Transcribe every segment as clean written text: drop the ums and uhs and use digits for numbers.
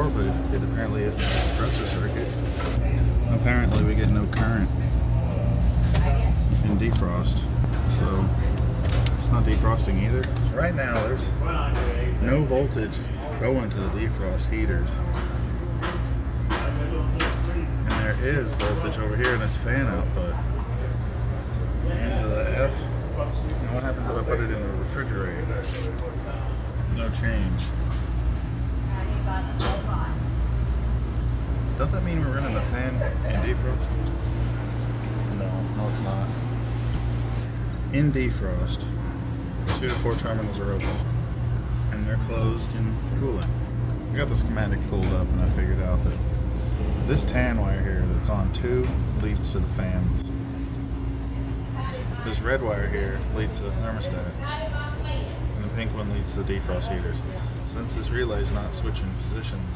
before, but it apparently isn't a compressor circuit. Apparently we get no current in defrost, so it's not defrosting either. So right now there's no voltage going to the defrost heaters. And there is voltage over here in this fan output. Into the F. And what happens if I put it in the refrigerator? No change. Does that mean we're running the fan in defrost? No, it's not. In defrost, 2 to 4 terminals are open, and they're closed in cooling. I got the schematic pulled up, and I figured out that this tan wire here that's on 2 leads to the fans. This red wire here leads to the thermostat, and the pink one leads to the defrost heaters. Since this relay is not switching positions,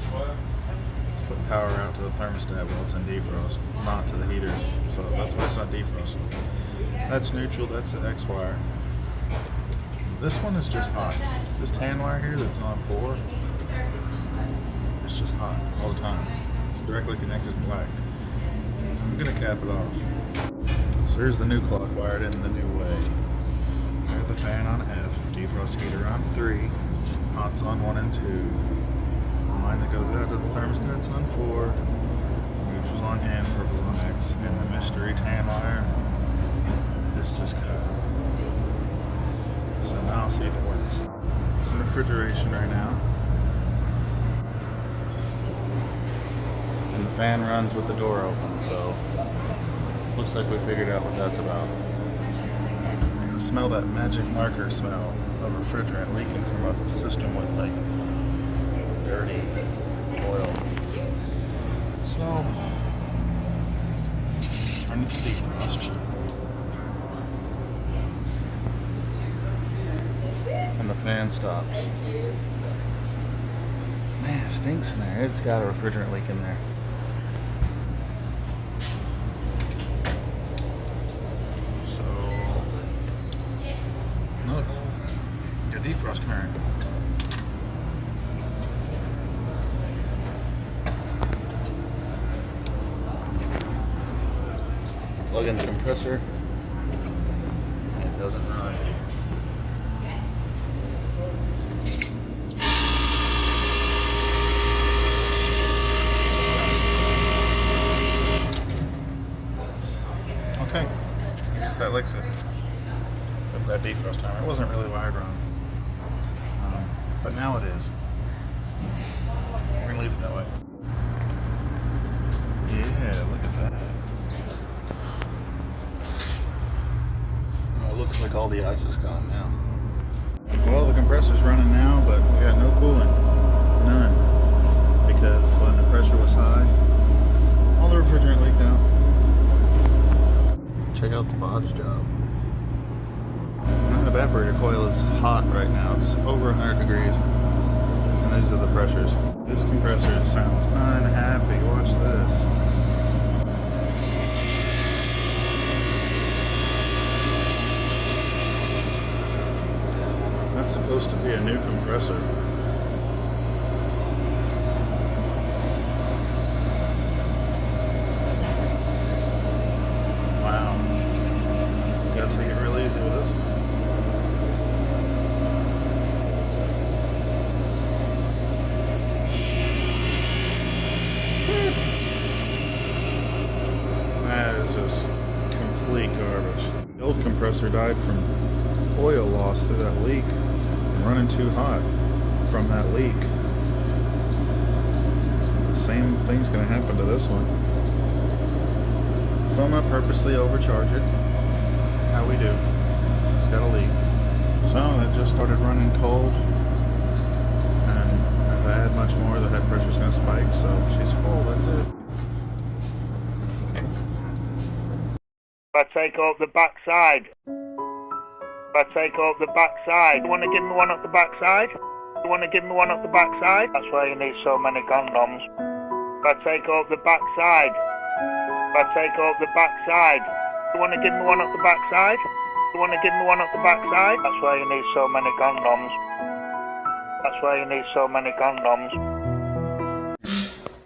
put power out to the thermostat while it's in defrost, not to the heaters. So that's why it's not defrost. That's neutral, that's the X wire. This one is just hot. This tan wire here that's on 4, it's just hot all the time. It's directly connected to black. I'm gonna cap it off. So here's the new clock wired in the new way. I got the fan on F, defrost heater on 3, hot's on 1 and 2. Line that goes out to the thermostat's on 4, neutral's on N, purple's on X, and the mystery tan wire is just cut. So now I'll see if it works. It's in refrigeration right now. And the fan runs with the door open, so looks like we figured out what that's about. I can smell that magic marker smell of refrigerant leaking from a system with like dirty oil. So turn it to defrost. And the fan stops. Man, it stinks in there. It's got a refrigerant leak in there. So look, your defrost current. Plug in the compressor, and it doesn't run. Okay, I guess that licks it. That defrost timer. It wasn't really wired wrong, but now it is. We're gonna leave it that way. Yeah, look at that. Looks like all the ice is gone now. Well, the compressor's running now, but we got no cooling. None. Because when the pressure was high, all the refrigerant leaked out. Check out the bodge job. The evaporator coil is hot right now. It's over 100 degrees. And these are the pressures. This compressor sounds unhappy. Watch this. That's supposed to be a new compressor. Wow. You gotta take it real easy with this one. That is just complete garbage. The old compressor died from oil loss through that leak. Running too hot from that leak. The same thing's going to happen to this one. So I'm not purposely overcharge it. How we do. It's got a leak. So it just started running cold. And if I add much more, the head pressure's going to spike. So she's full. That's it. I take off the back side. I take off the back side. You want to give me one up the back side? You want to give me one up the back side? That's why you need so many condoms. I take off the back side. I take off the back side. You want to give me one up the back side? You want to give me one up the back side? That's why you need so many condoms. That's why you need so many condoms.